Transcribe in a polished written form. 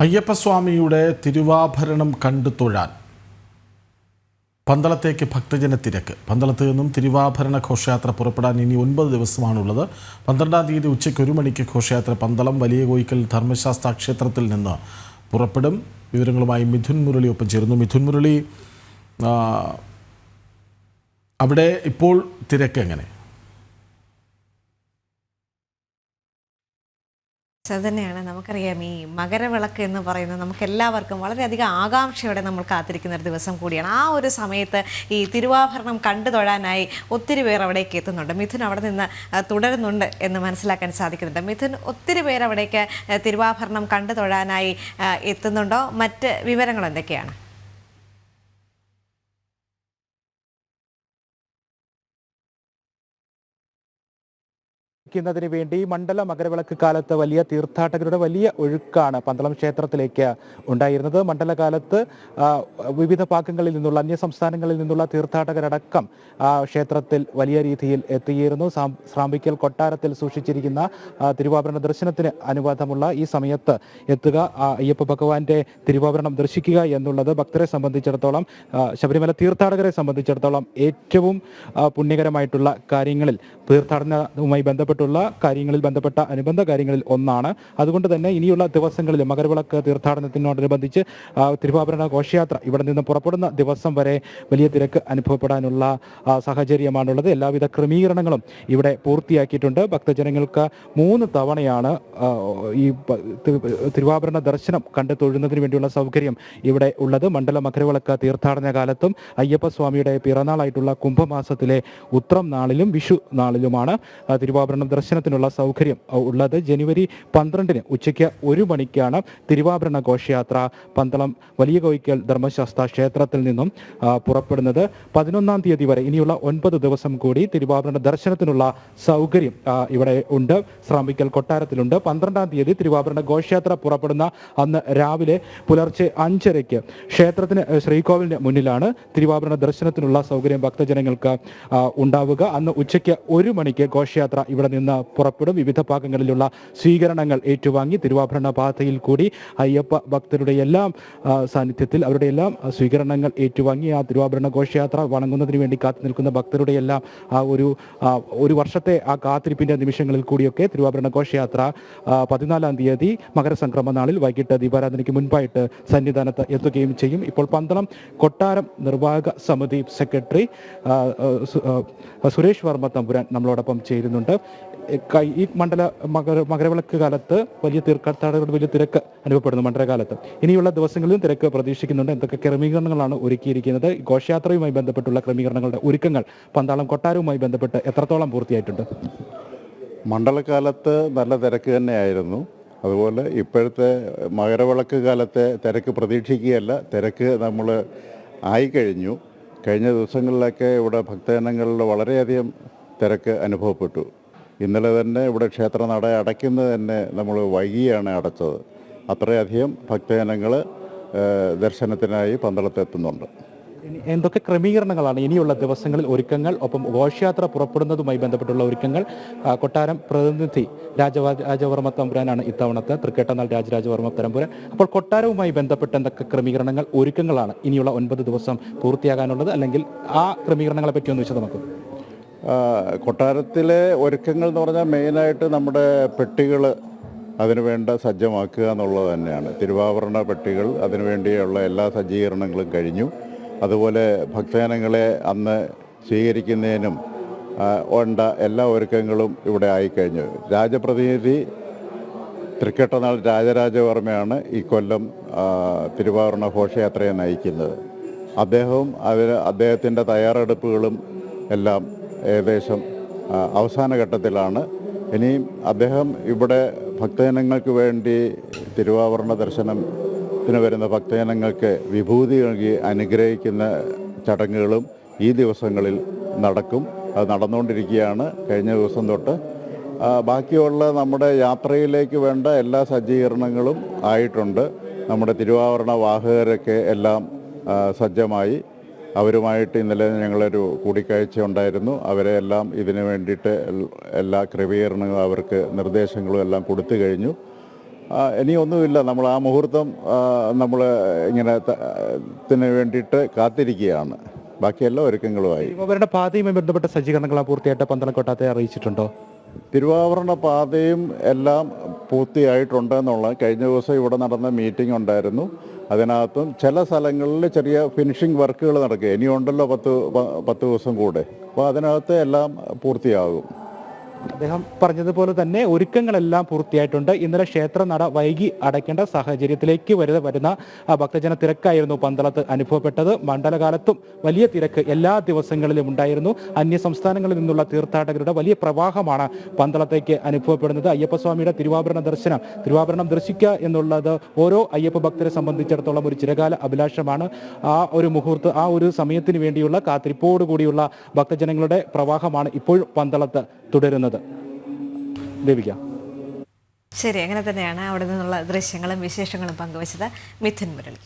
അയ്യപ്പസ്വാമിയുടെ തിരുവാഭരണം കണ്ടു തൊഴാൻ പന്തളത്തേക്ക് ഭക്തജന തിരക്ക്. പന്തളത്ത് നിന്നും തിരുവാഭരണ ഘോഷയാത്ര പുറപ്പെടാൻ ഇനി 9 ദിവസമാണുള്ളത്. 12-ാം തീയതി ഉച്ചയ്ക്ക് 1 മണിക്ക് ഘോഷയാത്ര പന്തളം വലിയ കോയിക്കൽ ധർമ്മശാസ്ത്ര ക്ഷേത്രത്തിൽ നിന്ന് പുറപ്പെടും. വിവരങ്ങളുമായി മിഥുൻ മുരളി ഒപ്പം ചേരുന്നു. മിഥുൻ മുരളി, അവിടെ ഇപ്പോൾ തിരക്ക് എങ്ങനെ? തന്നെയാണ്. നമുക്കറിയാം, ഈ മകരവിളക്ക് എന്ന് പറയുന്നത് നമുക്ക് എല്ലാവർക്കും വളരെയധികം ആകാംക്ഷയോടെ നമ്മൾ കാത്തിരിക്കുന്ന ഒരു ദിവസം കൂടിയാണ്. ആ ഒരു സമയത്ത് ഈ തിരുവാഭരണം കണ്ടു തൊഴാനായി ഒത്തിരി പേർ അവിടേക്ക് എത്തുന്നുണ്ട്. മിഥുൻ അവിടെ നിന്ന് തുടരുന്നുണ്ട് എന്ന് മനസ്സിലാക്കാൻ സാധിക്കുന്നുണ്ട്. മിഥുൻ, ഒത്തിരി പേർ അവിടേക്ക് തിരുവാഭരണം കണ്ടു തൊഴാനായി എത്തുന്നുണ്ടോ? മറ്റ് വിവരങ്ങൾ എന്തൊക്കെയാണ്? ിന് വേണ്ടി മണ്ഡല മകരവിളക്ക് കാലത്ത് വലിയ തീർത്ഥാടകരുടെ വലിയ ഒഴുക്കാണ് പന്തളം ക്ഷേത്രത്തിലേക്ക് ഉണ്ടായിരുന്നത്. മണ്ഡലകാലത്ത് വിവിധ ഭാഗങ്ങളിൽ നിന്നുള്ള അന്യ സംസ്ഥാനങ്ങളിൽ നിന്നുള്ള തീർത്ഥാടകരടക്കം ക്ഷേത്രത്തിൽ വലിയ രീതിയിൽ എത്തിയിരുന്നു. ശ്രാമ്പിക്കൽ കൊട്ടാരത്തിൽ സൂക്ഷിച്ചിരിക്കുന്ന തിരുവാഭരണ ദർശനത്തിന് അനുവാദമുള്ള ഈ സമയത്ത് എത്തുക, അയ്യപ്പ ഭഗവാന്റെ തിരുവാഭരണം ദർശിക്കുക എന്നുള്ളത് ഭക്തരെ സംബന്ധിച്ചിടത്തോളം, ശബരിമല തീർത്ഥാടകരെ സംബന്ധിച്ചിടത്തോളം ഏറ്റവും പുണ്യകരമായിട്ടുള്ള കാര്യങ്ങളിൽ, തീർത്ഥാടനവുമായി ബന്ധപ്പെട്ടുള്ള കാര്യങ്ങളിൽ, ബന്ധപ്പെട്ട അനുബന്ധ കാര്യങ്ങളിൽ ഒന്നാണ്. അതുകൊണ്ട് തന്നെ ഇനിയുള്ള ദിവസങ്ങളിൽ മകരവിളക്ക് തീർത്ഥാടനത്തിനോടനുബന്ധിച്ച് തിരുവാഭരണ ഘോഷയാത്ര ഇവിടെ നിന്ന് പുറപ്പെടുന്ന ദിവസം വരെ വലിയ തിരക്ക് അനുഭവപ്പെടാനുള്ള സാഹചര്യമാണുള്ളത്. എല്ലാവിധ ക്രമീകരണങ്ങളും ഇവിടെ പൂർത്തിയാക്കിയിട്ടുണ്ട്. ഭക്തജനങ്ങൾക്ക് 3 തവണയാണ് ഈ തിരുവാഭരണ ദർശനം കണ്ടു തൊഴുന്നതിന് വേണ്ടിയുള്ള സൗകര്യം ഇവിടെ ഉള്ളത്. മണ്ഡല മകരവിളക്ക് തീർത്ഥാടന കാലത്തും അയ്യപ്പസ്വാമിയുടെ പിറന്നാളായിട്ടുള്ള കുംഭമാസത്തിലെ ഉത്രം നാളിലും വിഷു നാളിലുമാണ് തിരുവാഭരണം ദർശനത്തിനുള്ള സൗകര്യം ഉള്ളത്. ജനുവരി 12-ന് ഉച്ചയ്ക്ക് 1 മണിക്കാണ് തിരുവാഭരണ ഘോഷയാത്ര പന്തളം വലിയ കോയിക്കൽ ധർമ്മശാസ്ത്ര ക്ഷേത്രത്തിൽ നിന്നും പുറപ്പെടുന്നത്. 11-ാം തീയതി വരെ ഇനിയുള്ള 9 ദിവസം കൂടി തിരുവാഭരണ ദർശനത്തിനുള്ള സൗകര്യം ഇവിടെ ഉണ്ട്. ശ്രാമ്പിക്കൽ കൊട്ടാരത്തിലുണ്ട്. 12-ാം തീയതി തിരുവാഭരണ ഘോഷയാത്ര പുറപ്പെടുന്ന അന്ന് രാവിലെ പുലർച്ചെ 5:30 ക്ഷേത്രത്തിന് ശ്രീകോവിലിന് മുന്നിലാണ് തിരുവാഭരണ ദർശനത്തിനുള്ള സൗകര്യം ഭക്തജനങ്ങൾക്ക് ഉണ്ടാവുക. അന്ന് ഉച്ചയ്ക്ക് 1 മണിക്ക് ഘോഷയാത്ര ഇവിടെ നിന്ന് പുറപ്പെടും. വിവിധ ഭാഗങ്ങളിലുള്ള സ്വീകരണങ്ങൾ ഏറ്റുവാങ്ങി തിരുവാഭരണ പാതയിൽ കൂടി അയ്യപ്പ ഭക്തരുടെ എല്ലാം സാന്നിധ്യത്തിൽ അവരുടെ എല്ലാം സ്വീകരണങ്ങൾ ഏറ്റുവാങ്ങി ആ തിരുവാഭരണ ഘോഷയാത്ര വണങ്ങുന്നതിന് വേണ്ടി കാത്തു നിൽക്കുന്ന ഭക്തരുടെ എല്ലാം ആ ഒരു വർഷത്തെ ആ കാത്തിരിപ്പിന്റെ നിമിഷങ്ങളിൽ കൂടിയൊക്കെ തിരുവാഭരണ ഘോഷയാത്ര 14-ാം തീയതി മകരസംക്രമ നാളിൽ വൈകിട്ട് ദീപാരാധനയ്ക്ക് മുൻപായിട്ട് സന്നിധാനത്ത് എത്തുകയും ചെയ്യും. ഇപ്പോൾ പന്തളം കൊട്ടാരം നിർവാഹക സമിതി സെക്രട്ടറി സുരേഷ് വർമ്മ തമ്പുരാൻ നമ്മളോടൊപ്പം ചേരുന്നുണ്ട്. ഈ മകരവിളക്ക് കാലത്ത് വലിയ തീർത്ഥാടകരുടെ വലിയ തിരക്ക് അനുഭവപ്പെടുന്നു. മണ്ഡലകാലത്ത് ഇനിയുള്ള ദിവസങ്ങളിലും തിരക്ക് പ്രതീക്ഷിക്കുന്നുണ്ട്. എന്തൊക്കെ ക്രമീകരണങ്ങളാണ് ഒരുക്കിയിരിക്കുന്നത്? ഘോഷയാത്രയുമായി ബന്ധപ്പെട്ടുള്ള ക്രമീകരണങ്ങളുടെ ഒരുക്കങ്ങൾ പന്തളം കൊട്ടാരവുമായി ബന്ധപ്പെട്ട് എത്രത്തോളം പൂർത്തിയായിട്ടുണ്ട്? മണ്ഡലകാലത്ത് നല്ല തിരക്ക് തന്നെയായിരുന്നു. അതുപോലെ ഇപ്പോഴത്തെ മകരവിളക്ക് കാലത്തെ തിരക്ക് പ്രതീക്ഷിക്കുകയല്ല, തിരക്ക് നമ്മൾ ആയിക്കഴിഞ്ഞു. കഴിഞ്ഞ ദിവസങ്ങളിലൊക്കെ ഇവിടെ ഭക്തജനങ്ങളിൽ വളരെയധികം തിരക്ക് അനുഭവപ്പെട്ടു. ഇന്നലെ തന്നെ ഇവിടെ ക്ഷേത്രനട അടയ്ക്കുന്നത് തന്നെ നമ്മൾ വൈകിയാണ് അടച്ചത്. അത്രയധികം ഭക്തജനങ്ങൾ ദർശനത്തിനായി പന്തളത്തെത്തുന്നുണ്ട്. എന്തൊക്കെ ക്രമീകരണങ്ങളാണ് ഇനിയുള്ള ദിവസങ്ങളിൽ ഒരുക്കങ്ങൾ? ഒപ്പം ഘോഷയാത്ര പുറപ്പെടുന്നതുമായി ബന്ധപ്പെട്ടുള്ള ഒരുക്കങ്ങൾ കൊട്ടാരം പ്രതിനിധി രാജവർമ്മ തമ്പുരാനാണ് ഇത്തവണത്തെ തൃക്കേട്ടനാൾ രാജരാജവർമ്മ തമ്പുരാൻ. അപ്പോൾ കൊട്ടാരവുമായി ബന്ധപ്പെട്ട എന്തൊക്കെ ക്രമീകരണങ്ങൾ, ഒരുക്കങ്ങളാണ് ഇനിയുള്ള 9 ദിവസം പൂർത്തിയാകാനുള്ളത്? അല്ലെങ്കിൽ ആ ക്രമീകരണങ്ങളെ പറ്റി ഒന്ന് വിശദമാക്കും. കൊട്ടാരത്തിലെ ഒരുക്കങ്ങൾ എന്ന് പറഞ്ഞാൽ മെയിനായിട്ട് നമ്മുടെ പെട്ടികൾ അതിനുവേണ്ട സജ്ജമാക്കുക എന്നുള്ളത് തന്നെയാണ്. തിരുവാഭരണ പെട്ടികൾ അതിനുവേണ്ടിയുള്ള എല്ലാ സജ്ജീകരണങ്ങളും കഴിഞ്ഞു. അതുപോലെ ഭക്തജനങ്ങളെ അന്ന് സ്വീകരിക്കുന്നതിനും വേണ്ട എല്ലാ ഒരുക്കങ്ങളും ഇവിടെ ആയിക്കഴിഞ്ഞു. രാജപ്രതിനിധി തൃക്കേട്ടനാൾ രാജരാജവർമ്മയാണ് ഈ കൊല്ലം തിരുവാഭരണ ഘോഷയാത്രയെ നയിക്കുന്നത്. അദ്ദേഹത്തിൻ്റെ തയ്യാറെടുപ്പുകളും എല്ലാം ഏകദേശം അവസാന ഘട്ടത്തിലാണ്. ഇനിയും അദ്ദേഹം ഇവിടെ ഭക്തജനങ്ങൾക്ക് വേണ്ടി തിരുവാഭരണ ദർശനത്തിന് വരുന്ന ഭക്തജനങ്ങൾക്ക് വിഭൂതി നൽകി അനുഗ്രഹിക്കുന്ന ചടങ്ങുകളും ഈ ദിവസങ്ങളിൽ നടക്കും. അത് നടന്നുകൊണ്ടിരിക്കുകയാണ് കഴിഞ്ഞ ദിവസം തൊട്ട്. ബാക്കിയുള്ള നമ്മുടെ യാത്രയിലേക്ക് വേണ്ട എല്ലാ സജ്ജീകരണങ്ങളും ആയിട്ടുണ്ട്. നമ്മുടെ തിരുവാഭരണ വാഹകരൊക്കെ എല്ലാം സജ്ജമായി. അവരുമായിട്ട് ഇന്നലെ ഞങ്ങളൊരു കൂടിക്കാഴ്ച ഉണ്ടായിരുന്നു. അവരെ എല്ലാം ഇതിനു വേണ്ടിയിട്ട് എല്ലാ ക്രമീകരണങ്ങളും, അവർക്ക് നിർദ്ദേശങ്ങളും എല്ലാം കൊടുത്തു കഴിഞ്ഞു. ഇനിയൊന്നുമില്ല. നമ്മൾ ആ മുഹൂർത്തം നമ്മൾ ഇങ്ങനെ ത്തിന് വേണ്ടിയിട്ട് കാത്തിരിക്കുകയാണ്. ബാക്കിയെല്ലാം ഒരുക്കങ്ങളുമായി. തിരുവാഭരണ പാതയുമായി ബന്ധപ്പെട്ട സജ്ജീകരണങ്ങൾ പൂർത്തിയായിട്ട് പന്തളം കൊട്ടാരത്തെ അറിയിച്ചിട്ടുണ്ടോ? തിരുവാഭരണ പാതയും എല്ലാം പൂർത്തിയായിട്ടുണ്ട് എന്നുള്ളത് കഴിഞ്ഞ ദിവസം ഇവിടെ നടന്ന മീറ്റിംഗ് ഉണ്ടായിരുന്നു. അതിനകത്തും ചില സ്ഥലങ്ങളിൽ ചെറിയ ഫിനിഷിംഗ് വർക്കുകൾ നടക്കുക. ഇനിയുണ്ടല്ലോ 10 ദിവസം കൂടെ. അപ്പോൾ അതിനകത്ത് എല്ലാം പൂർത്തിയാകും. അദ്ദേഹം പറഞ്ഞതുപോലെ തന്നെ ഒരുക്കങ്ങളെല്ലാം പൂർത്തിയായിട്ടുണ്ട്. ഇന്നലെ ക്ഷേത്ര നട വൈകി അടയ്ക്കേണ്ട സാഹചര്യത്തിലേക്ക് വരുന്ന ഭക്തജന തിരക്കായിരുന്നു പന്തളത്ത് അനുഭവപ്പെട്ടത്. മണ്ഡലകാലത്തും വലിയ തിരക്ക് എല്ലാ ദിവസങ്ങളിലും ഉണ്ടായിരുന്നു. അന്യ സംസ്ഥാനങ്ങളിൽ നിന്നുള്ള തീർത്ഥാടകരുടെ വലിയ പ്രവാഹമാണ് പന്തളത്തേക്ക് അനുഭവപ്പെടുന്നത്. അയ്യപ്പസ്വാമിയുടെ തിരുവാഭരണം ദർശിക്കുക എന്നുള്ളത് ഓരോ അയ്യപ്പ ഭക്തരെ സംബന്ധിച്ചിടത്തോളം ഒരു ചിരകാല അഭിലാഷമാണ്. ആ ഒരു സമയത്തിന് വേണ്ടിയുള്ള കാത്തിരിപ്പോടുകൂടിയുള്ള ഭക്തജനങ്ങളുടെ പ്രവാഹമാണ് ഇപ്പോൾ പന്തളത്ത് തുടരുന്നത്. ദേവിക. ശരി, അങ്ങനെ തന്നെയാണ് അവിടെ നിന്നുള്ള ദൃശ്യങ്ങളും വിശേഷങ്ങളും പങ്കുവച്ചത് മിഥുൻ മുരളി.